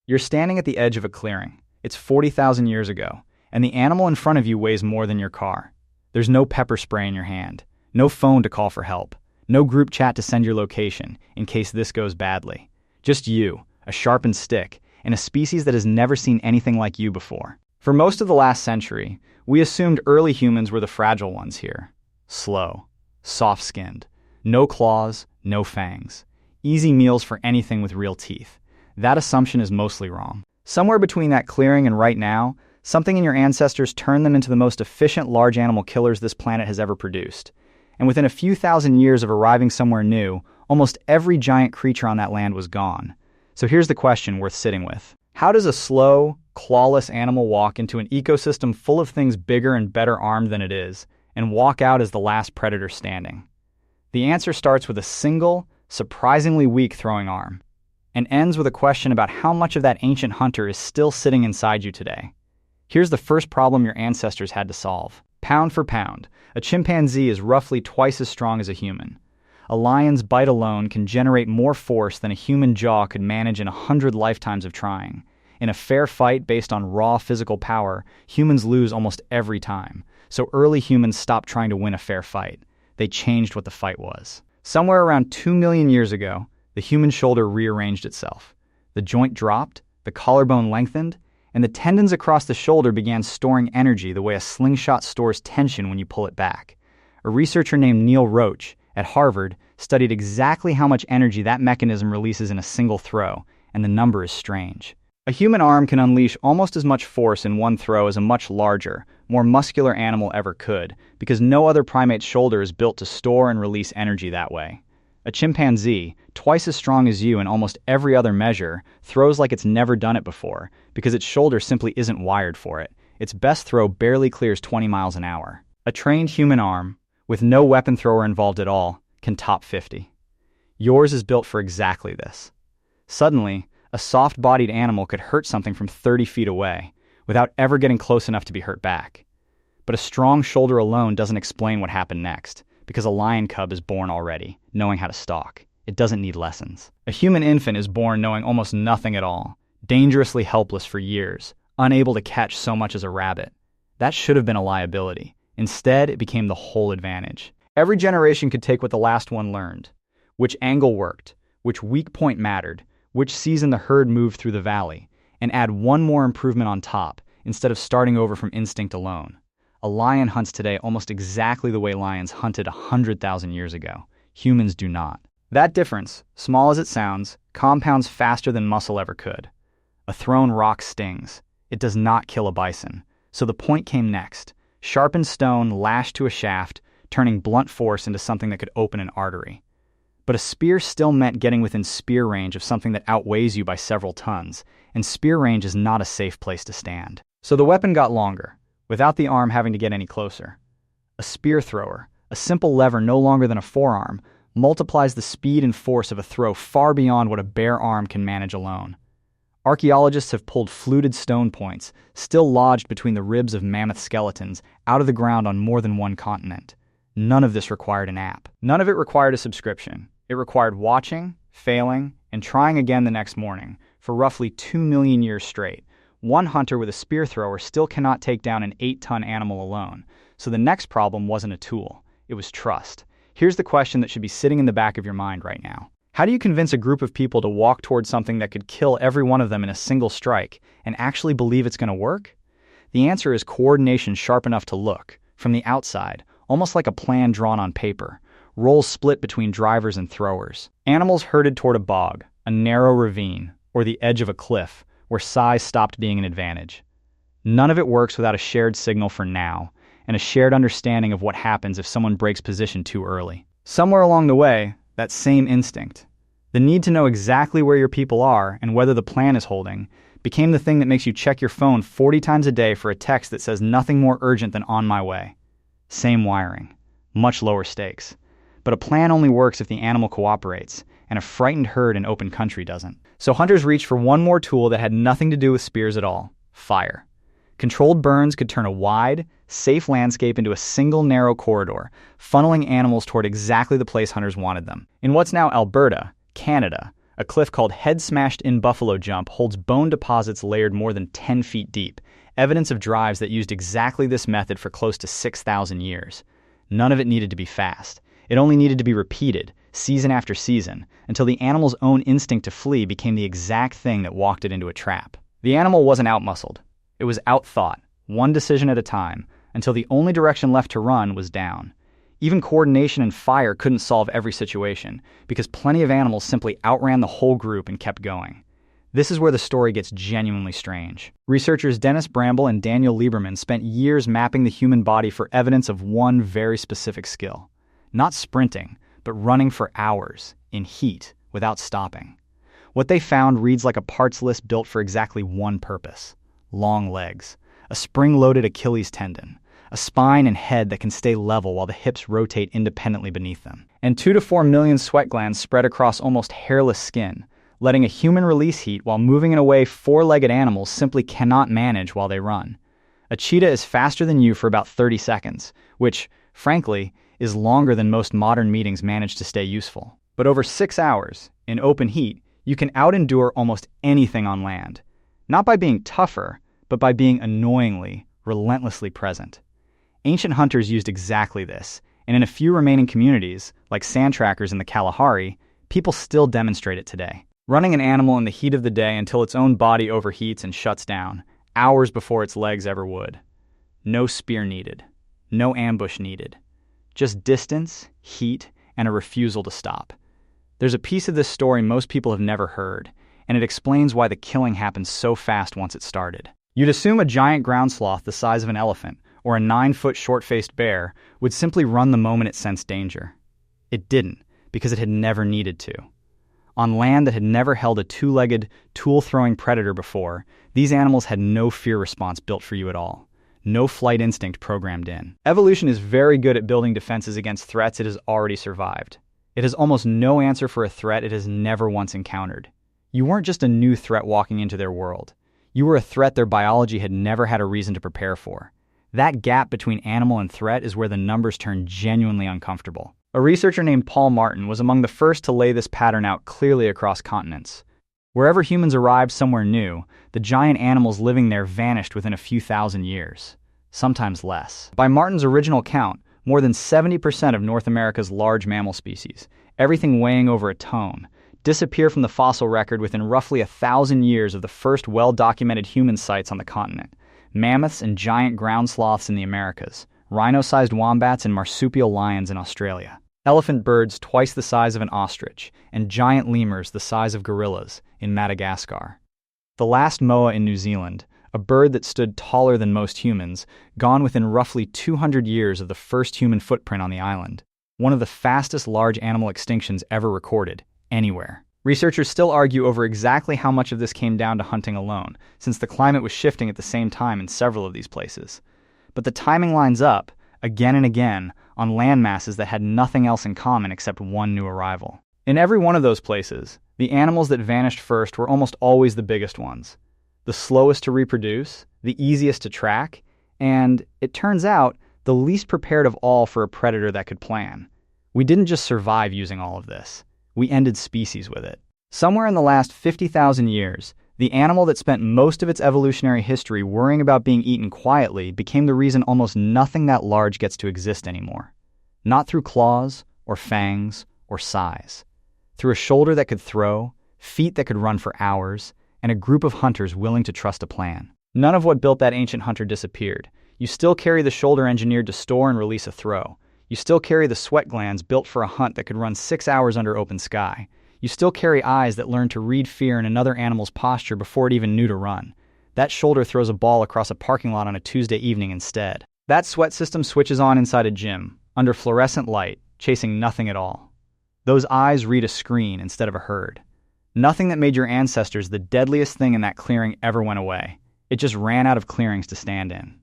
You're standing at the edge of a clearing. It's 40,000 years ago, and the animal in front of you weighs more than your car. There's no pepper spray in your hand, no phone to call for help, no group chat to send your location in case this goes badly. Just you, a sharpened stick, and a species that has never seen anything like you before. For most of the last century, we assumed early humans were the fragile ones here. Slow, soft-skinned, no claws, no fangs. Easy meals for anything with real teeth. That assumption is mostly wrong. Somewhere between that clearing and right now, something in your ancestors turned them into the most efficient large animal killers this planet has ever produced. And within a few thousand years of arriving somewhere new, almost every giant creature on that land was gone. So here's the question worth sitting with. How does a slow, clawless animal walk into an ecosystem full of things bigger and better armed than it is, and walk out as the last predator standing? The answer starts with a single, surprisingly weak throwing arm, and ends with a question about how much of that ancient hunter is still sitting inside you today. Here's the first problem your ancestors had to solve. Pound for pound, a chimpanzee is roughly twice as strong as a human. A lion's bite alone can generate more force than a human jaw could manage in 100 lifetimes of trying. In a fair fight based on raw physical power, humans lose almost every time. So early humans stopped trying to win a fair fight. They changed what the fight was. Somewhere around 2 million years ago, the human shoulder rearranged itself. The joint dropped, the collarbone lengthened, and the tendons across the shoulder began storing energy the way a slingshot stores tension when you pull it back. A researcher named Neil Roach at Harvard studied exactly how much energy that mechanism releases in a single throw, and the number is strange. A human arm can unleash almost as much force in one throw as a much larger, more muscular animal ever could, because no other primate's shoulder is built to store and release energy that way. A chimpanzee, twice as strong as you in almost every other measure, throws like it's never done it before, because its shoulder simply isn't wired for it. Its best throw barely clears 20 miles an hour. A trained human arm, with no weapon thrower involved at all, can top 50. Yours is built for exactly this. Suddenly, a soft-bodied animal could hurt something from 30 feet away, without ever getting close enough to be hurt back. But a strong shoulder alone doesn't explain what happened next, because a lion cub is born already, knowing how to stalk. It doesn't need lessons. A human infant is born knowing almost nothing at all, dangerously helpless for years, unable to catch so much as a rabbit. That should have been a liability. Instead, it became the whole advantage. Every generation could take what the last one learned. Which angle worked, which weak point mattered, which season the herd moved through the valley, and add one more improvement on top, instead of starting over from instinct alone. A lion hunts today almost exactly the way lions hunted 100,000 years ago. Humans do not. That difference, small as it sounds, compounds faster than muscle ever could. A thrown rock stings. It does not kill a bison. So the point came next. Sharpened stone lashed to a shaft, turning blunt force into something that could open an artery. But a spear still meant getting within spear range of something that outweighs you by several tons, and spear range is not a safe place to stand. So the weapon got longer, without the arm having to get any closer. A spear thrower, a simple lever no longer than a forearm, multiplies the speed and force of a throw far beyond what a bare arm can manage alone. Archaeologists have pulled fluted stone points, still lodged between the ribs of mammoth skeletons, out of the ground on more than one continent. None of this required an app. None of it required a subscription. It required watching, failing, and trying again the next morning, for roughly 2 million years straight. One hunter with a spear thrower still cannot take down an 8-ton animal alone, so the next problem wasn't a tool. It was trust. Here's the question that should be sitting in the back of your mind right now. How do you convince a group of people to walk towards something that could kill every one of them in a single strike and actually believe it's going to work? The answer is coordination sharp enough to look, from the outside, almost like a plan drawn on paper, roles split between drivers and throwers. Animals herded toward a bog, a narrow ravine, or the edge of a cliff, where size stopped being an advantage. None of it works without a shared signal for now, and a shared understanding of what happens if someone breaks position too early. Somewhere along the way, that same instinct, the need to know exactly where your people are and whether the plan is holding, became the thing that makes you check your phone 40 times a day for a text that says nothing more urgent than on my way. Same wiring, much lower stakes. But a plan only works if the animal cooperates, and a frightened herd in open country doesn't. So hunters reached for one more tool that had nothing to do with spears at all: fire. Controlled burns could turn a wide, safe landscape into a single narrow corridor, funneling animals toward exactly the place hunters wanted them. In what's now Alberta, Canada, A cliff called Head Smashed In Buffalo Jump holds bone deposits layered more than 10 feet deep, evidence of drives that used exactly this method for close to 6,000 years. None of it needed to be fast. It only needed to be repeated, season after season, until the animal's own instinct to flee became the exact thing that walked it into a trap. The animal wasn't outmuscled. It was outthought, one decision at a time, until the only direction left to run was down. Even coordination and fire couldn't solve every situation, because plenty of animals simply outran the whole group and kept going. This is where the story gets genuinely strange. Researchers Dennis Bramble and Daniel Lieberman spent years mapping the human body for evidence of one very specific skill. Not sprinting, but running for hours, in heat, without stopping. What they found reads like a parts list built for exactly one purpose: long legs, a spring-loaded Achilles tendon, a spine and head that can stay level while the hips rotate independently beneath them, and 2 to 4 million sweat glands spread across almost hairless skin, letting a human release heat while moving in a way four-legged animals simply cannot manage while they run. A cheetah is faster than you for about 30 seconds, which, frankly, is longer than most modern meetings manage to stay useful. But over 6 hours, in open heat, you can out-endure almost anything on land. Not by being tougher, but by being annoyingly, relentlessly present. Ancient hunters used exactly this, and in a few remaining communities, like sand trackers in the Kalahari, people still demonstrate it today. Running an animal in the heat of the day until its own body overheats and shuts down, hours before its legs ever would. No spear needed. No ambush needed. Just distance, heat, and a refusal to stop. There's a piece of this story most people have never heard, and it explains why the killing happens so fast once it started. You'd assume a giant ground sloth the size of an elephant, or a 9-foot short-faced bear, would simply run the moment it sensed danger. It didn't, because it had never needed to. On land that had never held a two-legged, tool-throwing predator before, these animals had no fear response built for you at all. No flight instinct programmed in. Evolution is very good at building defenses against threats it has already survived. It has almost no answer for a threat it has never once encountered. You weren't just a new threat walking into their world. You were a threat their biology had never had a reason to prepare for. That gap between animal and threat is where the numbers turn genuinely uncomfortable. A researcher named Paul Martin was among the first to lay this pattern out clearly across continents. Wherever humans arrived somewhere new, the giant animals living there vanished within a few thousand years, sometimes less. By Martin's original count, more than 70% of North America's large mammal species, everything weighing over a ton, disappear from the fossil record within roughly 1,000 years of the first well-documented human sites on the continent. Mammoths and giant ground sloths in the Americas, rhino-sized wombats and marsupial lions in Australia, elephant birds twice the size of an ostrich, and giant lemurs the size of gorillas in Madagascar. The last moa in New Zealand, a bird that stood taller than most humans, gone within roughly 200 years of the first human footprint on the island. One of the fastest large animal extinctions ever recorded, anywhere. Researchers still argue over exactly how much of this came down to hunting alone, since the climate was shifting at the same time in several of these places. But the timing lines up, again and again, on land masses that had nothing else in common except one new arrival. In every one of those places, the animals that vanished first were almost always the biggest ones, the slowest to reproduce, the easiest to track, and, it turns out, the least prepared of all for a predator that could plan. We didn't just survive using all of this. We ended species with it. Somewhere in the last 50,000 years, the animal that spent most of its evolutionary history worrying about being eaten quietly became the reason almost nothing that large gets to exist anymore. Not through claws, or fangs, or size. Through a shoulder that could throw, feet that could run for hours, and a group of hunters willing to trust a plan. None of what built that ancient hunter disappeared. You still carry the shoulder engineered to store and release a throw. You still carry the sweat glands built for a hunt that could run 6 hours under open sky. You still carry eyes that learn to read fear in another animal's posture before it even knew to run. That shoulder throws a ball across a parking lot on a Tuesday evening instead. That sweat system switches on inside a gym, under fluorescent light, chasing nothing at all. Those eyes read a screen instead of a herd. Nothing that made your ancestors the deadliest thing in that clearing ever went away. It just ran out of clearings to stand in.